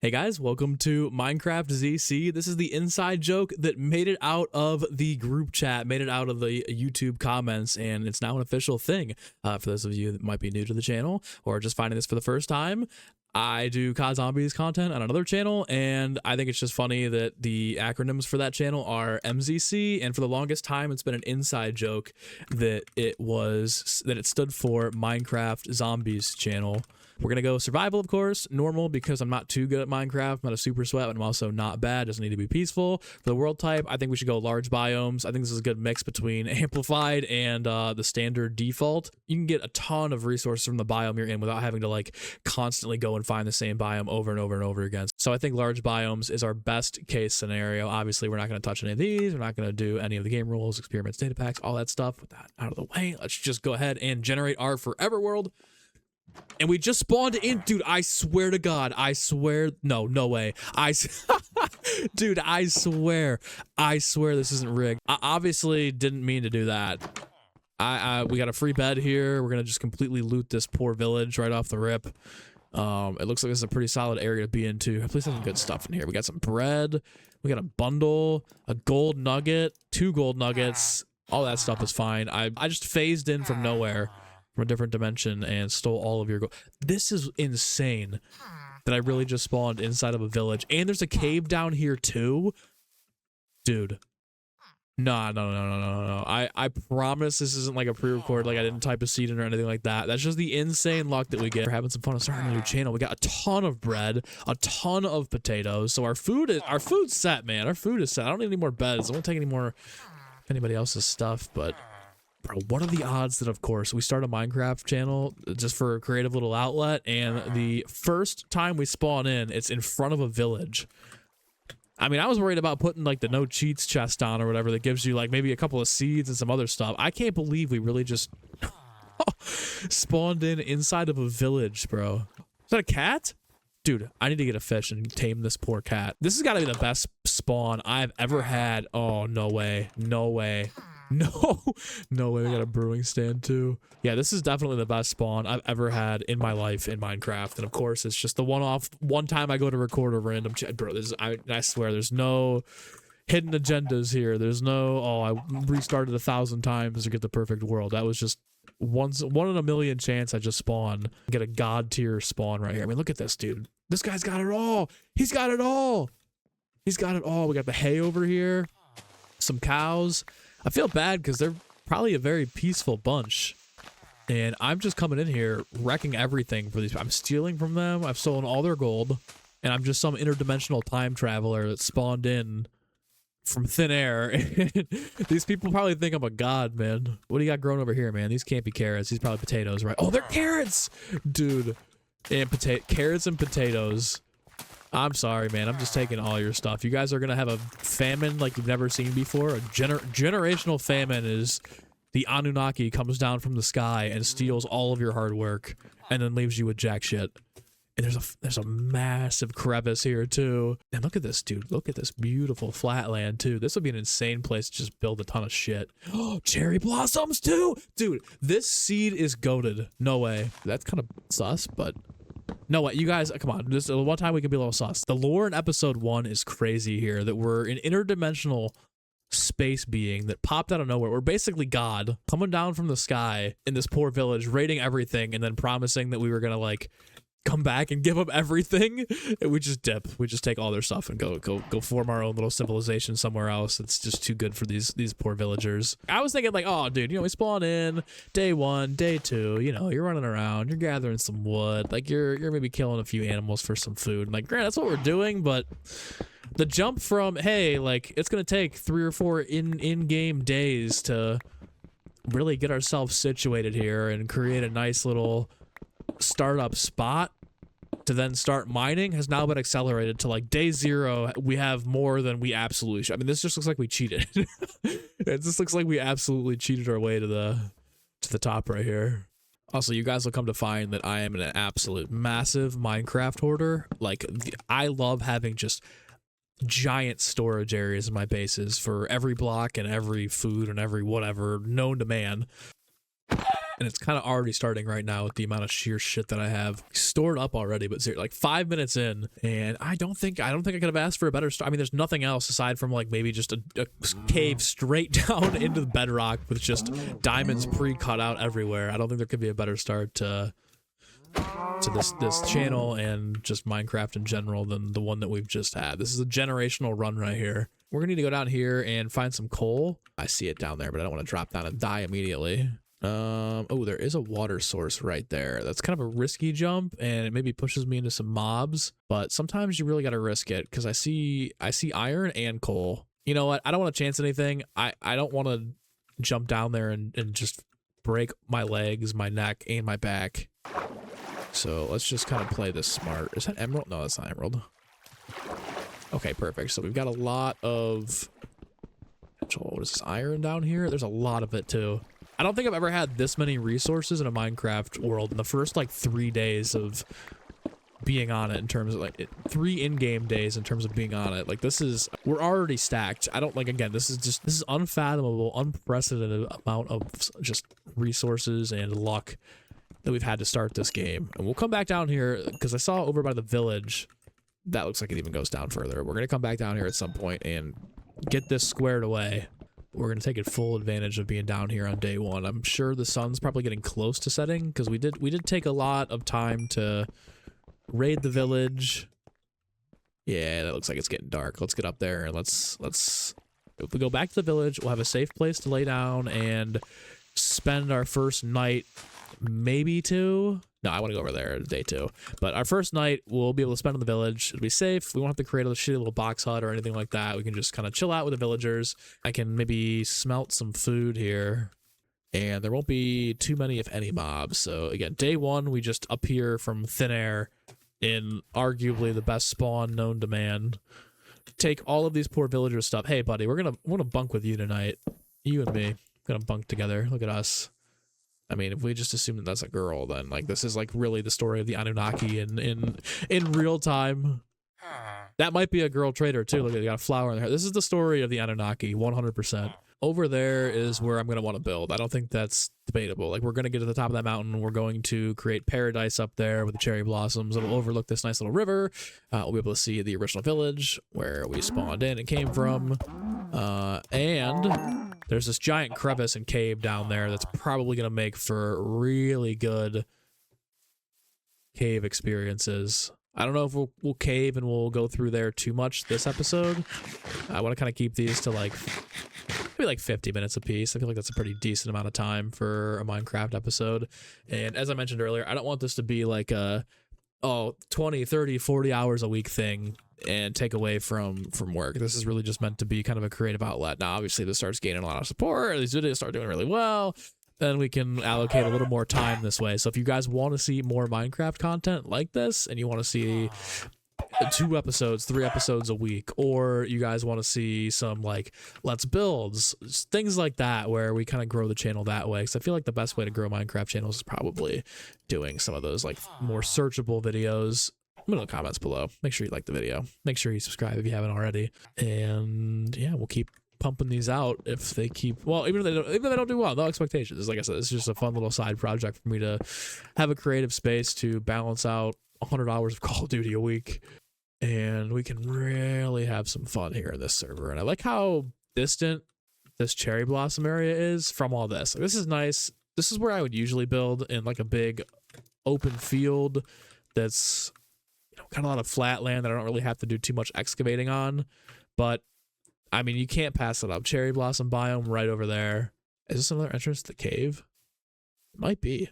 Hey guys, welcome to Minecraft ZC. This is the inside joke that made it out of the group chat, made it out of the YouTube comments, and it's now an official thing. For those of you that might be new to the channel or just finding this for the first time, I do COD Zombies content on another channel, and I think it's just funny that the acronyms for that channel are MZC, and for the longest time it's been an inside joke that it stood for Minecraft Zombies channel. We're going to go survival, of course, normal, because I'm not too good at Minecraft. I'm not a super sweat, but I'm also not bad. Doesn't need to be peaceful. For the world type, I think we should go large biomes. I think this is a good mix between amplified and the standard default. You can get a ton of resources from the biome you're in without having to like constantly go and find the same biome over and over and over again. So I think large biomes is our best case scenario. Obviously, we're not going to touch any of these. We're not going to do any of the game rules, experiments, data packs, all that stuff. With that out of the way, let's just go ahead and generate our forever world. And we just spawned in, dude. I swear to God, no way. Dude, I swear this isn't rigged. I obviously didn't mean to do that. We got a free bed here. We're gonna just completely loot this poor village right off the rip. It looks like this is a pretty solid area to be into. Please have some good stuff in here. We got some bread. We got a bundle, a gold nugget, 2 gold nuggets. All that stuff is fine. I just phased in from nowhere, from a different dimension, and stole all of your gold. This is insane that I really just spawned inside of a village, and there's a cave down here too, dude. No. I promise this isn't like a pre-record, like I didn't type a seed in or anything like that. That's just the insane luck that we get for having some fun and starting a new channel. We got a ton of bread, a ton of potatoes, so our food's set, man. Our food is set. I don't need any more beds. I won't take any more of anybody else's stuff, but bro, what are the odds that, of course, we start a Minecraft channel just for a creative little outlet, and the first time we spawn in, it's in front of a village. I mean, I was worried about putting like the no cheats chest on or whatever that gives you like maybe a couple of seeds and some other stuff. I can't believe we really just spawned in inside of a village, bro. Is that a cat? Dude, I need to get a fish and tame this poor cat. This has got to be the best spawn I've ever had. Oh, no way. No way. No way. We got a brewing stand too. Yeah, this is definitely the best spawn I've ever had in my life in Minecraft. And of course, it's just the one time I go to record a random chat. Bro, I swear there's no hidden agendas here. There's no, oh, I restarted 1,000 times to get the perfect world. That was just one in a million chance I just spawned. Get a god tier spawn right here. I mean, look at this, dude. This guy's got it all. He's got it all. He's got it all. We got the hay over here, some cows. I feel bad because they're probably a very peaceful bunch, and I'm just coming in here wrecking everything for these. I'm stealing from them. I've stolen all their gold, and I'm just some interdimensional time traveler that spawned in from thin air. These people probably think I'm a god, man. What do you got growing over here, man? These can't be carrots. These probably potatoes, right? Oh, they're carrots, dude. And carrots and potatoes. I'm sorry, man. I'm just taking all your stuff. You guys are going to have a famine like you've never seen before. A generational famine is the Anunnaki comes down from the sky and steals all of your hard work and then leaves you with jack shit. And there's a massive crevice here, too. And look at this, dude. Look at this beautiful flatland, too. This would be an insane place to just build a ton of shit. Oh, cherry blossoms, too! Dude, this seed is goated. No way. That's kind of sus, but no way, you guys, come on. This one time we can be a little sus. The lore in episode 1 is crazy here, that we're an interdimensional space being that popped out of nowhere. We're basically God coming down from the sky in this poor village, raiding everything, and then promising that we were gonna like come back and give up everything. And we just dip. We just take all their stuff and go form our own little civilization somewhere else. It's just too good for these poor villagers. I was thinking like, oh, dude, you know, we spawn in day 1, day 2, you know, you're running around, you're gathering some wood, like you're maybe killing a few animals for some food. And like, granted, that's what we're doing, but the jump from, hey, like it's gonna take 3 or 4 in-game days to really get ourselves situated here and create a nice little startup spot to then start mining has now been accelerated to like day 0. We have more than we absolutely should. I mean, this just looks like we cheated. It just looks like we absolutely cheated our way to the top right here. Also, you guys will come to find that I am an absolute massive Minecraft hoarder. Like, I love having just giant storage areas in my bases for every block and every food and every whatever known to man. And it's kind of already starting right now with the amount of sheer shit that I have stored up already. But like 5 minutes in, and I don't think I could have asked for a better start. I mean, there's nothing else aside from like maybe just a cave straight down into the bedrock with just diamonds pre-cut out everywhere. I don't think there could be a better start to this channel and just Minecraft in general than the one that we've just had. This is a generational run right here. We're gonna need to go down here and find some coal. I see it down there, but I don't want to drop down and die immediately. Oh, there is a water source right there. That's kind of a risky jump, and it maybe pushes me into some mobs, but sometimes you really got to risk it because I see iron and coal. You know what? I don't want to chance anything. I don't want to jump down there and just break my legs, my neck, and my back. So let's just kind of play this smart. Is that emerald? No, that's not emerald. Okay, perfect. So we've got a lot of... What is this, iron down here? There's a lot of it too. I don't think I've ever had this many resources in a Minecraft world in the first like 3 days of being on it, in terms of like 3 in-game days in terms of being on it. Like we're already stacked. I don't like, again, this is unfathomable, unprecedented amount of just resources and luck that we've had to start this game. And we'll come back down here because I saw over by the village, that looks like it even goes down further. We're going to come back down here at some point and get this squared away. We're going to take full advantage of being down here on day 1. I'm sure the sun's probably getting close to setting because we did take a lot of time to raid the village. Yeah, that looks like it's getting dark. Let's get up there and let's if we go back to the village, we'll have a safe place to lay down and spend our first night, maybe 2. No, I want to go over there day 2. But our first night, we'll be able to spend in the village. It'll be safe. We won't have to create a shitty little box hut or anything like that. We can just kind of chill out with the villagers. I can maybe smelt some food here. And there won't be too many, if any, mobs. So again, day 1, we just appear from thin air in arguably the best spawn known to man. Take all of these poor villagers' stuff. Hey, buddy, we're gonna bunk with you tonight. You and me. We're gonna bunk together. Look at us. I mean, if we just assume that that's a girl, then like this is like really the story of the Anunnaki in real time. That might be a girl trader too. Look, they got a flower in their hair. This is the story of the Anunnaki, 100%. Over there is where I'm going to want to build. I don't think that's debatable. Like, we're going to get to the top of that mountain. We're going to create paradise up there with the cherry blossoms. It'll overlook this nice little river. We'll be able to see the original village where we spawned in and came from. And there's this giant crevice and cave down there that's probably going to make for really good cave experiences. I don't know if we'll cave and we'll go through there too much this episode. I want to kind of keep these to like maybe like 50 minutes a piece. I feel like that's a pretty decent amount of time for a Minecraft episode. And as I mentioned earlier, I don't want this to be like a 20, 30, 40 hours a week thing and take away from work. This is really just meant to be kind of a creative outlet. Now, obviously, this starts gaining a lot of support, or these videos start doing really well, then we can allocate a little more time this way. So if you guys want to see more Minecraft content like this, and you want to see 2 episodes, 3 episodes a week, or you guys want to see some like let's builds, things like that, where we kind of grow the channel that way, because I feel like the best way to grow Minecraft channels is probably doing some of those like more searchable videos. Let me know in the comments below. Make sure you like the video. Make sure you subscribe if you haven't already. And yeah, we'll keep pumping these out if they keep, well, even if they don't do well, no expectations. Like I said, it's just a fun little side project for me to have a creative space to balance out 100 hours of Call of Duty a week, and we can really have some fun here in this server. And I like how distant this cherry blossom area is from all this. Like, this is nice. This is where I would usually build, in like a big open field that's, you know, kind of a lot of flat land that I don't really have to do too much excavating on. But I mean, you can't pass it up. Cherry blossom biome right over there. Is this another entrance to the cave? It might be.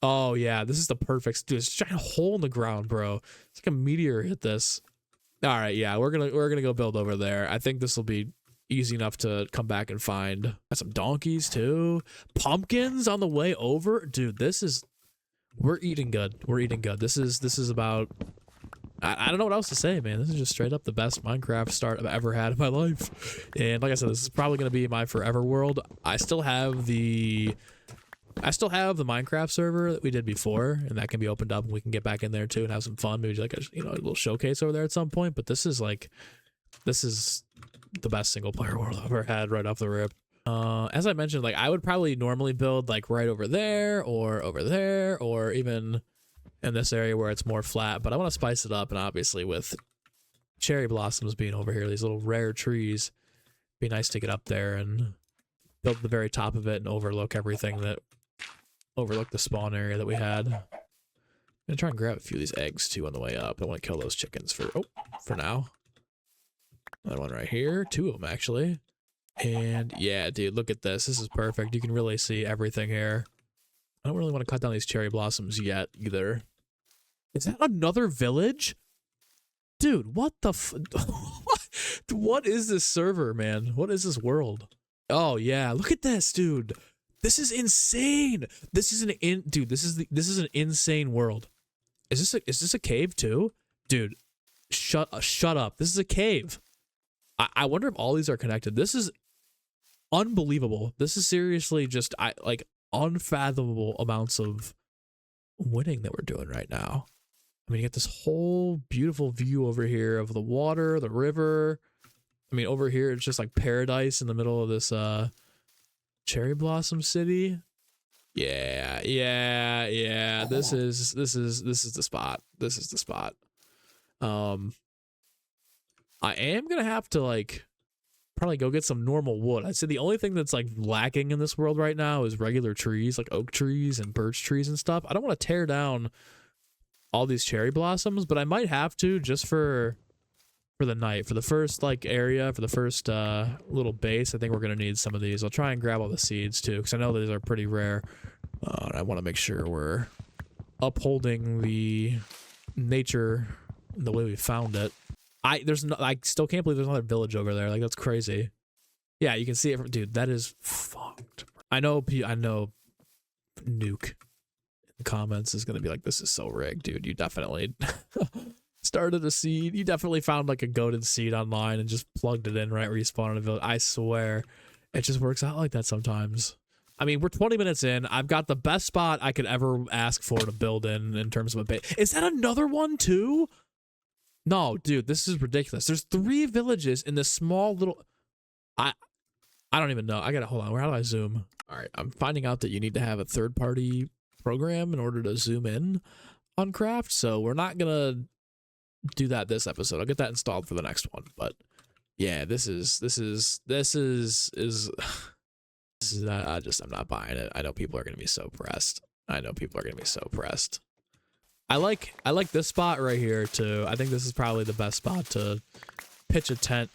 Oh yeah, this is the perfect. Dude, it's a giant hole in the ground, bro. It's like a meteor hit this. All right, yeah, we're gonna go build over there. I think this will be easy enough to come back and find. Got some donkeys too. Pumpkins on the way over, dude. We're eating good. We're eating good. This is about. I don't know what else to say, man. This is just straight up the best Minecraft start I've ever had in my life. And like I said, this is probably going to be my forever world. I still have the Minecraft server that we did before, and that can be opened up and we can get back in there too and have some fun. Maybe like a little showcase over there at some point. But this is the best single player world I've ever had right off the rip. As I mentioned, like I would probably normally build like right over there, or even in this area where it's more flat, but I want to spice it up, and obviously with cherry blossoms being over here, these little rare trees, be nice to get up there and build the very top of it and overlook everything that overlook the spawn area that we had. I'm gonna try and grab a few of these eggs too on the way up. I want to kill those chickens for now. Another one right here, 2 of them actually. And yeah, dude, look at this. This is perfect. You can really see everything here. I don't really want to cut down these cherry blossoms yet either. Is that another village? Dude, what the what is this server, man? What is this world? Oh yeah, look at this, dude. This is insane. This is this is an insane world. Is this a cave too? Dude, shut up. This is a cave. I wonder if all these are connected. This is unbelievable. This is seriously just like unfathomable amounts of winning that we're doing right now. I mean, you get this whole beautiful view over here of the water, the river. I mean, over here it's just like paradise in the middle of this cherry blossom city. Yeah. This is the spot. This is the spot. I am gonna have to like probably go get some normal wood. I'd say the only thing that's like lacking in this world right now is regular trees, like oak trees and birch trees and stuff. I don't want to tear down all these cherry blossoms, but I might have to just for the night, for the first like area, for the first little base. I think we're gonna need some of these. I'll try and grab all the seeds too, because I know these are pretty rare. I want to make sure we're upholding the nature the way we found it. I still can't believe there's another village over there. Like, that's crazy. Yeah, you can see it from, dude, that is fucked. I know Nuke in the comments is gonna be like, this is so rigged, dude. You definitely started a seed. You definitely found like a goated seed online and just plugged it in right where you spawn in a village. I swear, it just works out like that sometimes. I mean, we're 20 minutes in. I've got the best spot I could ever ask for to build in terms of a base. Is that another one too? No, dude, this is ridiculous. There's 3 villages in this small little... I don't even know. I gotta... Hold on. How do I zoom? All right, I'm finding out that you need to have a third-party program in order to zoom in on Craft, so we're not gonna do that this episode. I'll get that installed for the next one, but yeah, this is I'm not buying it. I know people are gonna be so pressed. I like this spot right here too. I think this is probably the best spot to pitch a tent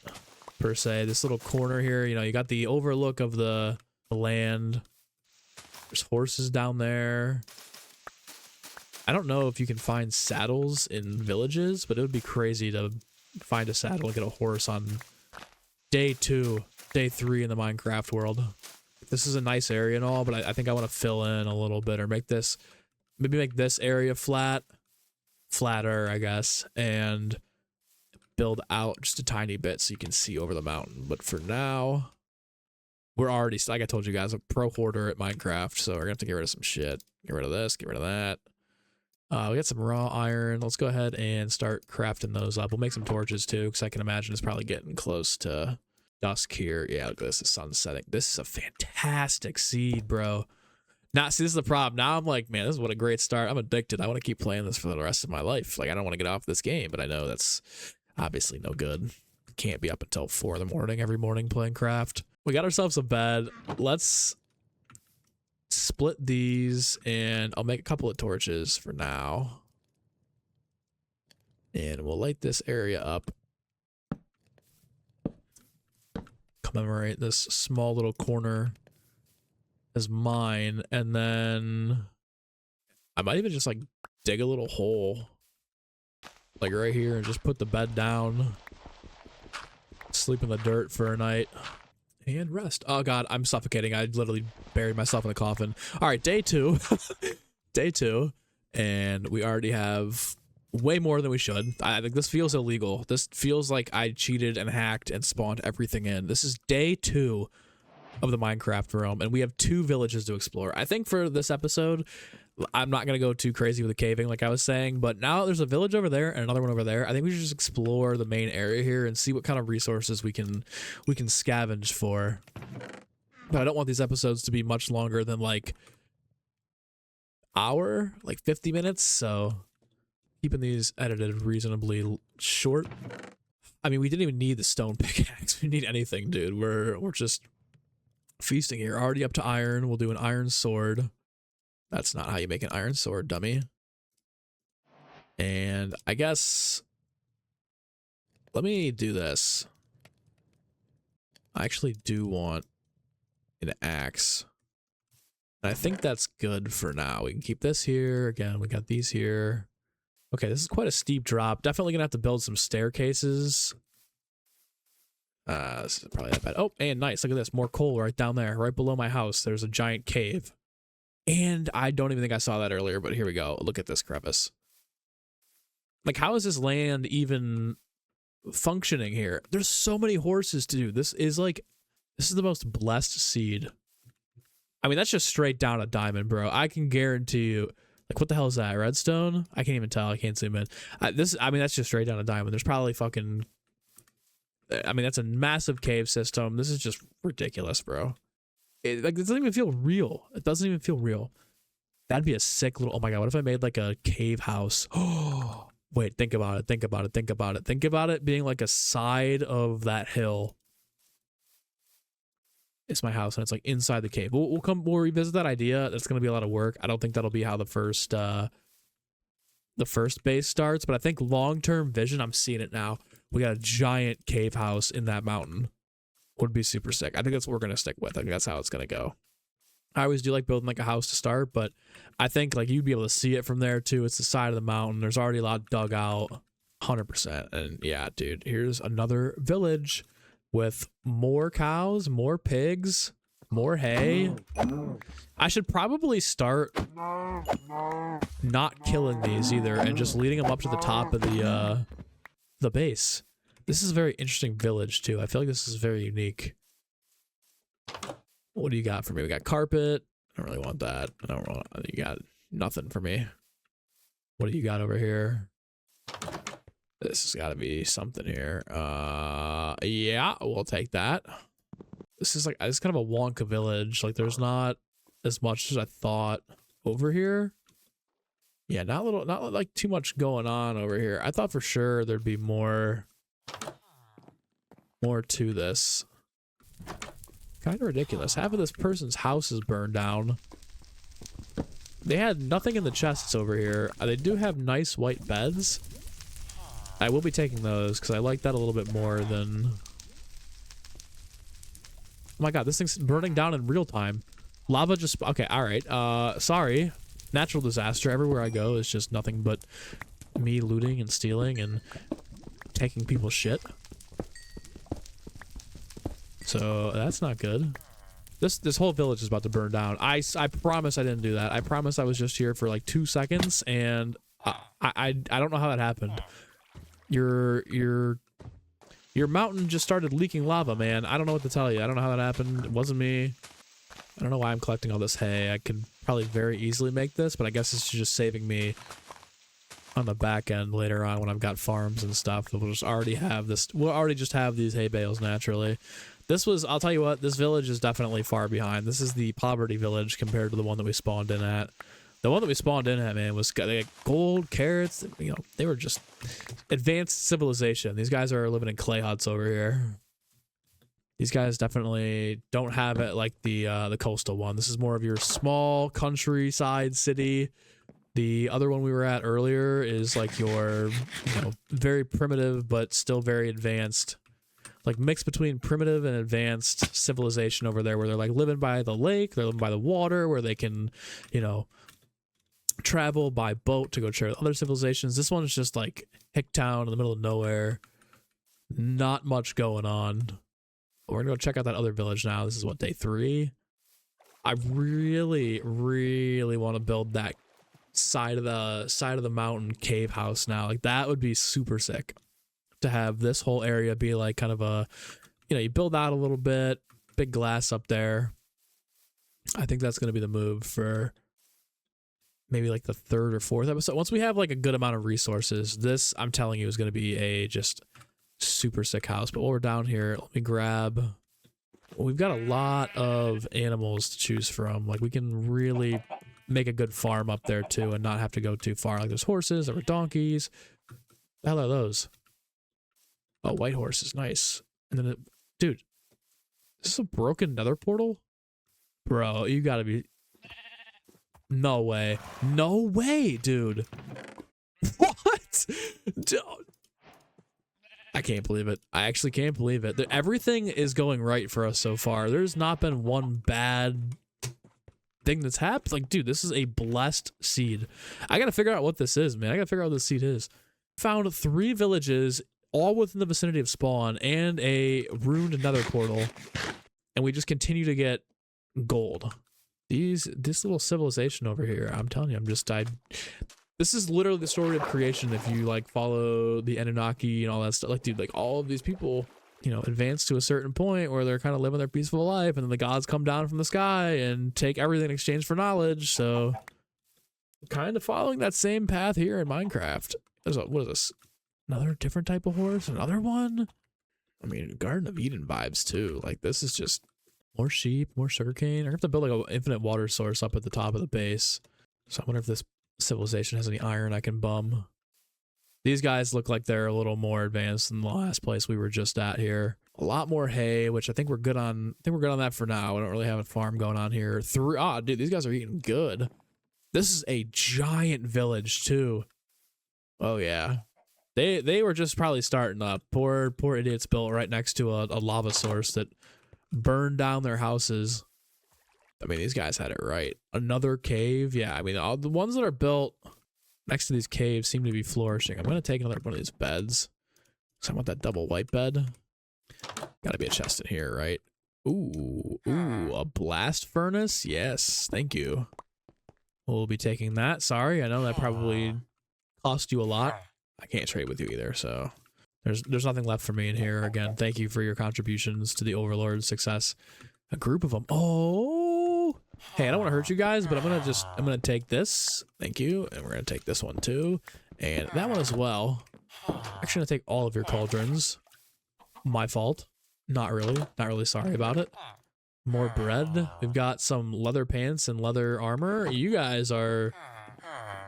per se. This little corner here, you know, you got the overlook of the land. There's horses down there. I don't know if you can find saddles in villages, but it would be crazy to find a saddle and get a horse on day 3 in the Minecraft world. This is a nice area and all, but I think I want to fill in a little bit or make this... Maybe make this area flatter, I guess, and build out just a tiny bit so you can see over the mountain. But for now, we're already, like I told you guys, a pro hoarder at Minecraft, so we're gonna have to get rid of some shit. Get rid of this, get rid of that. We got some raw iron. Let's go ahead and start crafting those up. We'll make some torches too, because I can imagine it's probably getting close to dusk here. Yeah, look at this, the sun's setting. This is a fantastic seed, bro. Now, see, this is the problem. Now I'm like, man, this is what a great start. I'm addicted. I want to keep playing this for the rest of my life. Like, I don't want to get off this game, but I know that's obviously no good. Can't be up until 4 in the morning every morning playing Craft. We got ourselves a bed. Let's split these, and I'll make a couple of torches for now. And we'll light this area up. Commemorate this small little corner as mine, and then I might even just like dig a little hole like right here and just put the bed down, sleep in the dirt for a night, and rest. Oh god, I'm suffocating. I literally buried myself in the coffin. All right, day 2. Day 2, and we already have way more than we should. I think this feels illegal. This feels like I cheated and hacked and spawned everything in. This is day 2 of the Minecraft realm, and we have 2 villages to explore. I think for this episode, I'm not going to go too crazy with the caving like I was saying, but now there's a village over there and another one over there. I think we should just explore the main area here and see what kind of resources we can scavenge for. But I don't want these episodes to be much longer than like hour, like 50 minutes. So keeping these edited reasonably short. I mean, we didn't even need the stone pickaxe. We need anything, dude. We're just feasting here. Already up to iron. We'll do an iron sword. That's not how you make an iron sword, dummy. And I guess let me do this. I actually do want an axe. And I think that's good for now. We can keep this here. Again, we got these here. Okay, this is quite a steep drop. Definitely gonna have to build some staircases. This is probably not bad. Oh, and nice. Look at this. More coal right down there. Right below my house. There's a giant cave. And I don't even think I saw that earlier, but here we go. Look at this crevice. Like, how is this land even functioning here? There's so many horses to do. This is the most blessed seed. I mean, that's just straight down a diamond, bro. I can guarantee you. Like, what the hell is that? Redstone? I can't even tell. I can't zoom in. I mean, that's just straight down a diamond. There's probably fucking... I mean, that's a massive cave system. This is just ridiculous, bro. It doesn't even feel real. It doesn't even feel real. That'd be a sick little... Oh my god, what if I made like a cave house? Oh, wait, think about it. Think about it. Think about it. Think about it being like a side of that hill. It's my house and it's like inside the cave. We'll revisit that idea. That's gonna be a lot of work. I don't think that'll be how the first base starts, but I think long-term vision, I'm seeing it now. We got a giant cave house in that mountain. Would be super sick. I think that's what we're gonna stick with. I think that's how it's gonna go. I always do like building like a house to start, but I think like you'd be able to see it from there too. It's the side of the mountain. There's already a lot dug out. 100%. And yeah, dude, here's another village with more cows, more pigs, more hay. I should probably start not killing these either and just leading them up to the top of the base. This is a very interesting village too. I feel like this is very unique. What do you got for me? We got carpet. I don't really want that. I don't want. You got nothing for me. What do you got over here? This has got to be something here. Yeah, we'll take that. This is kind of a Wonka village. Like, there's not as much as I thought over here. Yeah, not like too much going on over here. I thought for sure there'd be more to this. Kind of ridiculous. Half of this person's house is burned down. They had nothing in the chests over here. They do have nice white beds. I will be taking those because I like that a little bit more than... Oh my god, this thing's burning down in real time. Lava just... Okay, alright. Sorry. Natural disaster. Everywhere I go is just nothing but me looting and stealing and taking people's shit. So that's not good. This whole village is about to burn down. I promise I didn't do that. I promise I was just here for like 2 seconds and I don't know how that happened. Your mountain just started leaking lava, man. I don't know what to tell you. I don't know how that happened. It wasn't me. I don't know why I'm collecting all this hay. I could probably very easily make this, but I guess it's just saving me on the back end later on when I've got farms and stuff. We'll just already have this. We'll already just have these hay bales naturally. This was, I'll tell you what, this village is definitely far behind. This is the poverty village compared to the one that we spawned in at. The one that we spawned in at, man, was they had gold, carrots, you know, they were just advanced civilization. These guys are living in clay huts over here. These guys definitely don't have it like the coastal one. This is more of your small countryside city. The other one we were at earlier is like your, you know, very primitive but still very advanced, like mix between primitive and advanced civilization over there, where they're like living by the lake, they're living by the water, where they can, you know, travel by boat to go share with other civilizations. This one's just like Hicktown in the middle of nowhere. Not much going on. We're gonna go check out that other village now. This is what, day 3? I really, really want to build that side of the mountain cave house now. Like, that would be super sick to have this whole area be like kind of a, you know, you build out a little bit, big glass up there. I think that's gonna be the move for maybe like the 3rd or 4th episode. Once we have like a good amount of resources, this, I'm telling you, is going to be a just super sick house. But while we're down here, let me grab we've got a lot of animals to choose from. Like we can really make a good farm up there too and not have to go too far. Like there's horses, there were donkeys. The hell are those? Oh, white horse is nice. And then, dude, is this a broken nether portal? Bro, you gotta be... No way. No way, dude. What? Dude. I can't believe it. I actually can't believe it. Everything is going right for us so far. There's not been one bad thing that's happened. Like, dude, this is a blessed seed. I gotta figure out what this is, man. I gotta figure out what this seed is. Found 3 villages, all within the vicinity of spawn, and a ruined nether portal. And we just continue to get gold. This little civilization over here, I'm telling you, this is literally the story of creation if you like follow the Anunnaki and all that stuff. Like, dude, like all of these people, you know, advance to a certain point where they're kind of living their peaceful life, and then the gods come down from the sky and take everything in exchange for knowledge. So kind of following that same path here in Minecraft. What is this? Another different type of horse? Another one? I mean, Garden of Eden vibes too. Like this is just more sheep, more sugarcane. I have to build like an infinite water source up at the top of the base. So I wonder if this civilization has any iron I can bum. These guys look like they're a little more advanced than the last place we were just at here. A lot more hay, which I think we're good on. I think we're good on that for now. I don't really have a farm going on here. Dude, these guys are eating good. This is a giant village too. Oh yeah. They were just probably starting up. Poor idiots built right next to a lava source that burned down their houses. I mean, these guys had it right. Another cave. Yeah, I mean, all the ones that are built next to these caves seem to be flourishing. I'm going to take another one of these beds. So I want that double white bed. Got to be a chest in here, right? Ooh, a blast furnace? Yes, thank you. We'll be taking that. Sorry, I know that probably cost you a lot. I can't trade with you either, so there's nothing left for me in here. Again, thank you for your contributions to the Overlord's success. A group of them. Oh, hey, I don't want to hurt you guys, but I'm gonna take this. Thank you, and we're gonna take this one too, and that one as well. Actually, gonna take all of your cauldrons. My fault. Not really sorry about it. More bread. We've got some leather pants and leather armor. You guys are...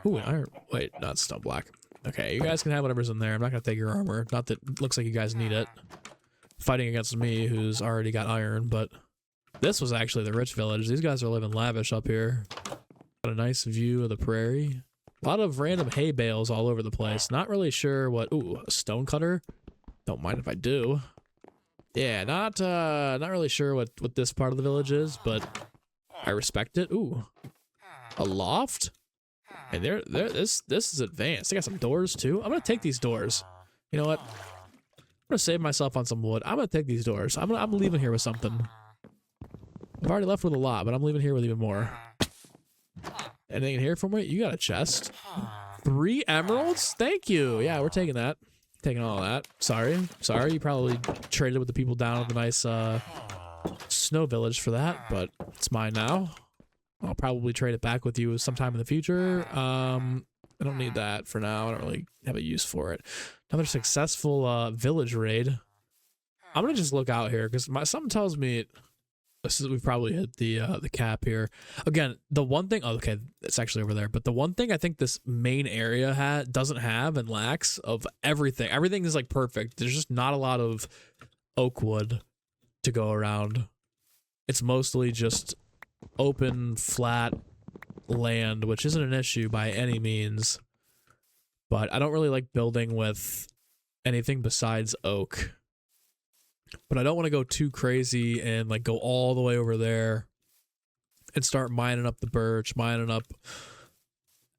Ooh, iron. Wait, not stone black. Okay, you guys can have whatever's in there. I'm not gonna take your armor. Not that it looks like you guys need it. Fighting against me, who's already got iron, but... This was actually the rich village. These guys are living lavish up here. Got a nice view of the prairie. A lot of random hay bales all over the place. Not really sure what... Ooh, a stone cutter? Don't mind if I do. Yeah, not really sure what this part of the village is, but I respect it. Ooh, a loft, and this is advanced. They got some doors too. I'm gonna take these doors. You know what? I'm gonna save myself on some wood. I'm gonna take these doors. I'm leaving here with something. I've already left with a lot, but I'm leaving here with even more. Anything in here for me? You got a chest. 3 emeralds? Thank you. Yeah, we're taking that. Taking all that. Sorry. You probably traded with the people down at the nice snow village for that, but it's mine now. I'll probably trade it back with you sometime in the future. I don't need that for now. I don't really have a use for it. Another successful village raid. I'm gonna just look out here because something tells me we've probably hit the cap here. Again, the one thing, oh, okay, it's actually over there, but the one thing I think this main area doesn't have and lacks of everything is like perfect. There's just not a lot of oak wood to go around. It's mostly just open, flat land, which isn't an issue by any means, but I don't really like building with anything besides oak. But I don't want to go too crazy and like go all the way over there and start mining up the birch, mining up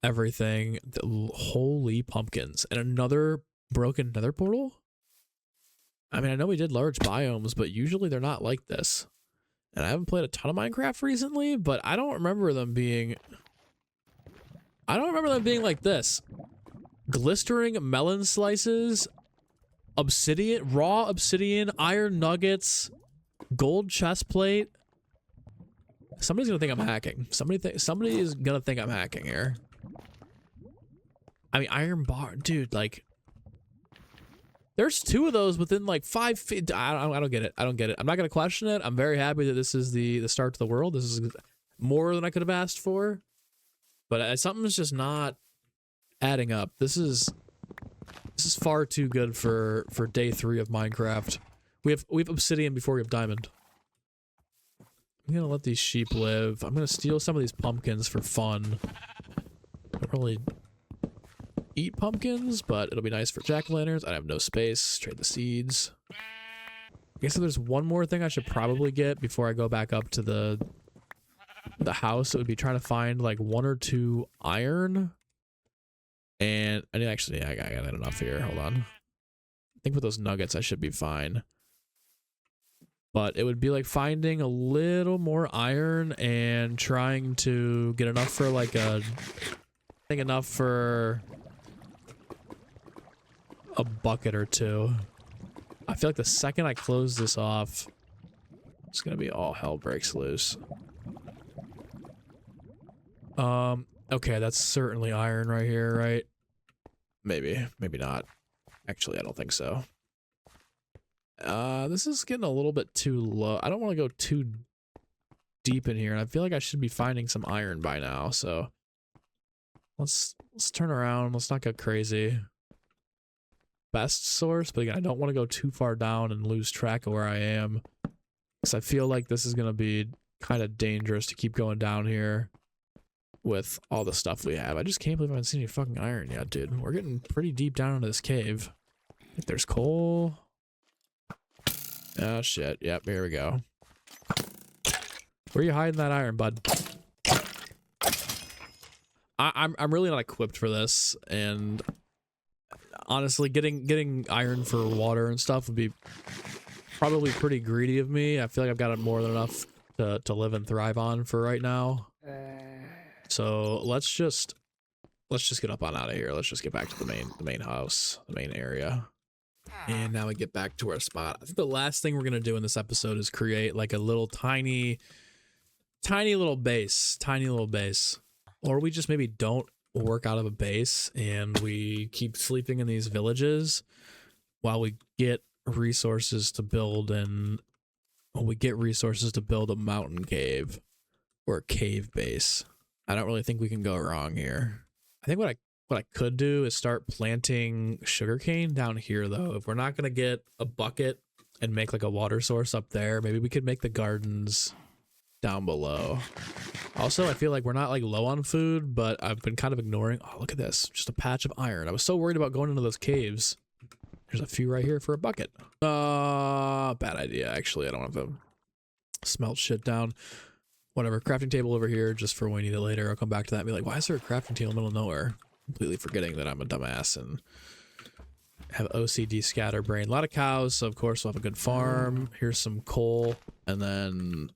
everything. Holy pumpkins. And another broken nether portal? I mean, I know we did large biomes, but usually they're not like this. And I haven't played a ton of Minecraft recently, but I don't remember them being like this. Glistering melon slices, obsidian, raw obsidian, iron nuggets, gold chest plate. Somebody's gonna think I'm hacking. Somebody is gonna think I'm hacking here. I mean, iron bar, dude, like, There's 2 of those within like 5 feet. I don't get it. I don't get it. I'm not gonna question it. I'm very happy that this is the start to the world. This is more than I could have asked for, but something's just not adding up. This is far too good for day 3 of Minecraft. We have obsidian before we have diamond. I'm gonna let these sheep live. I'm gonna steal some of these pumpkins for fun. I don't really eat pumpkins, but it'll be nice for jack-o'-lanterns. I have no space. Trade the seeds. I guess if there's one more thing I should probably get before I go back up to the house, it would be trying to find like 1 or 2 iron. And I got enough here. Hold on. I think with those nuggets I should be fine. But it would be like finding a little more iron and trying to get enough for like I think enough for a bucket or 2. I feel like the second I close this off, it's gonna be all hell breaks loose. Okay, that's certainly iron right here, right? Maybe not. Actually, I don't think so. This is getting a little bit too low. I don't want to go too deep in here, and I feel like I should be finding some iron by now, so let's turn around. Let's not get crazy. Best source, but again, I don't want to go too far down and lose track of where I am, because I feel like this is going to be kind of dangerous to keep going down here with all the stuff we have. I just can't believe I haven't seen any fucking iron yet, dude. We're getting pretty deep down into this cave. I think there's coal. Oh shit, yep, here we go. Where are you hiding that iron, bud? I'm really not equipped for this, and honestly, getting iron for water and stuff would be probably pretty greedy of me. I feel like I've got more than enough to live and thrive on for right now. So let's just get up on out of here. Let's just get back to the main house, the main area. And now we get back to our spot. I think the last thing we're gonna do in this episode is create like a little tiny little base. Or we just maybe don't work out of a base and we keep sleeping in these villages while we get resources to build a mountain cave or a cave base. I don't really think we can go wrong here. I think what I could do is start planting sugarcane down here, though. If we're not going to get a bucket and make like a water source up there, maybe we could make the gardens down below. Also, I feel like we're not like low on food, but I've been kind of ignoring. Oh, look at this. Just a patch of iron. I was so worried about going into those caves. There's a few right here for a bucket. Bad idea, actually. I don't have to smelt shit down. Whatever. Crafting table over here just for when we need it later. I'll come back to that and be like, why is there a crafting table in the middle of nowhere? Completely forgetting that I'm a dumbass and have OCD scatterbrain. A lot of cows, so of course we'll have a good farm. Here's some coal. And then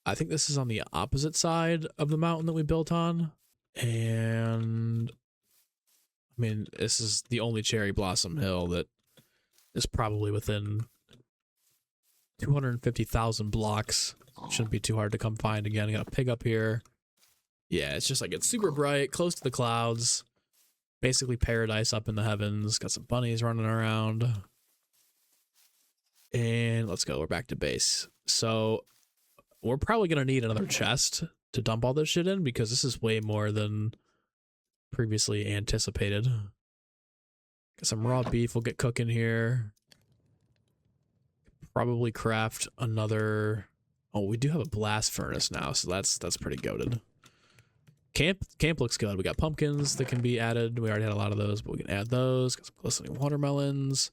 I think this is on the opposite side of the mountain that we built on. And I mean, this is the only cherry blossom hill that is probably within 250,000 blocks. Shouldn't be too hard to come find again. I got a pig up here. Yeah, it's just like it's super bright, close to the clouds. Basically paradise up in the heavens. Got some bunnies running around. And let's go. We're back to base. So we're probably going to need another chest to dump all this shit in because this is way more than previously anticipated. Got some raw beef we'll get cooking here. Probably craft another... Oh, we do have a blast furnace now, so that's pretty goated. Camp looks good. We got pumpkins that can be added. We already had a lot of those, but we can add those. Got some glistening watermelons,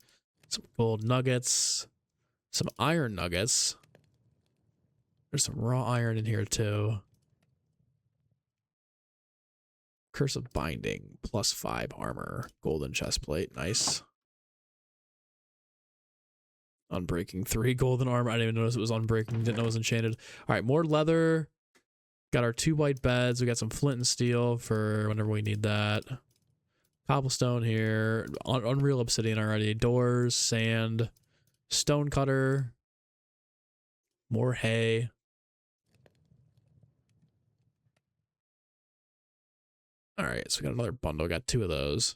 some gold nuggets, some iron nuggets. There's some raw iron in here too. Curse of Binding, +5 armor, golden chest plate, nice. Unbreaking 3 golden armor. I didn't even notice it was unbreaking. Didn't know it was enchanted. All right, more leather. Got our 2 white beds. We got some flint and steel for whenever we need that. Cobblestone here. Unreal obsidian already. Doors, sand, stone cutter. More hay. All right, so we got another bundle. Got 2 of those.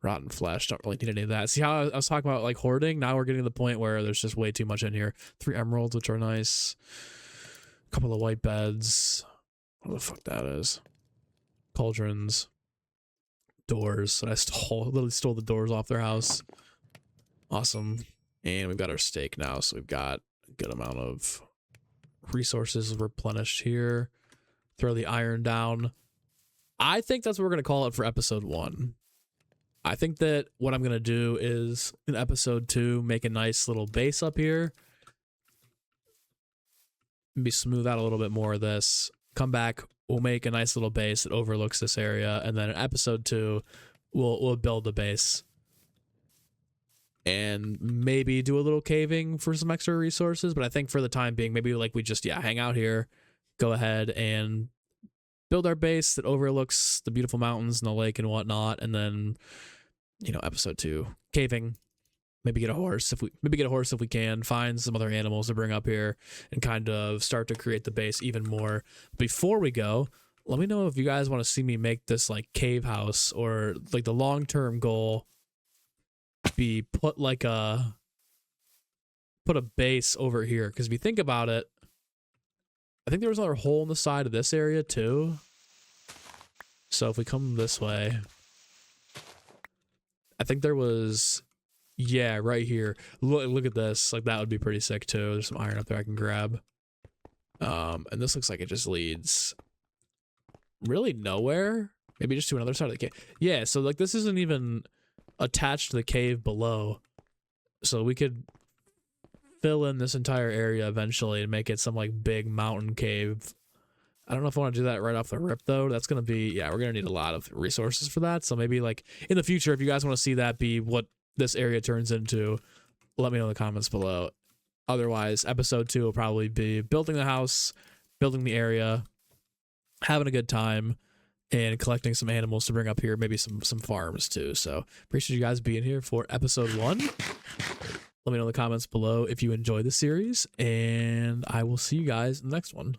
Rotten flesh. Don't really need any of that. See how I was talking about like hoarding? Now we're getting to the point where there's just way too much in here. 3 emeralds, which are nice. A couple of white beds. What the fuck that is? Cauldrons. Doors. I literally stole the doors off their house. Awesome. And we've got our steak now, so we've got a good amount of resources replenished here. Throw the iron down. I think that's what we're going to call it for episode 1. I think that what I'm going to do is in episode 2, make a nice little base up here. Maybe smooth out a little bit more of this. Come back, we'll make a nice little base that overlooks this area. And then in episode 2, we'll build the base. And maybe do a little caving for some extra resources. But I think for the time being, maybe like we just, hang out here. Go ahead and build our base that overlooks the beautiful mountains and the lake and whatnot. And then, episode 2, caving. Maybe get a horse if we can. Find some other animals to bring up here and kind of start to create the base even more. Before we go, let me know if you guys want to see me make this like cave house, or like the long-term goal be put a base over here. Because if you think about it, I think there was another hole in the side of this area too. So if we come this way, I think there was, right here. Look at this. Like that would be pretty sick too. There's some iron up there I can grab. And this looks like it just leads really nowhere. Maybe just to another side of the cave. Yeah, so like this isn't even attached to the cave below. So we could fill in this entire area eventually and make it some like big mountain cave. I don't know if I want to do that right off the rip though. That's going to be, we're going to need a lot of resources for that. So maybe like in the future, if you guys want to see that be what this area turns into, let me know in the comments below. Otherwise, episode 2 will probably be building the house, building the area, having a good time, and collecting some animals to bring up here, maybe some farms too. So appreciate you guys being here for episode 1. Let me know in the comments below if you enjoyed the series, and I will see you guys in the next one.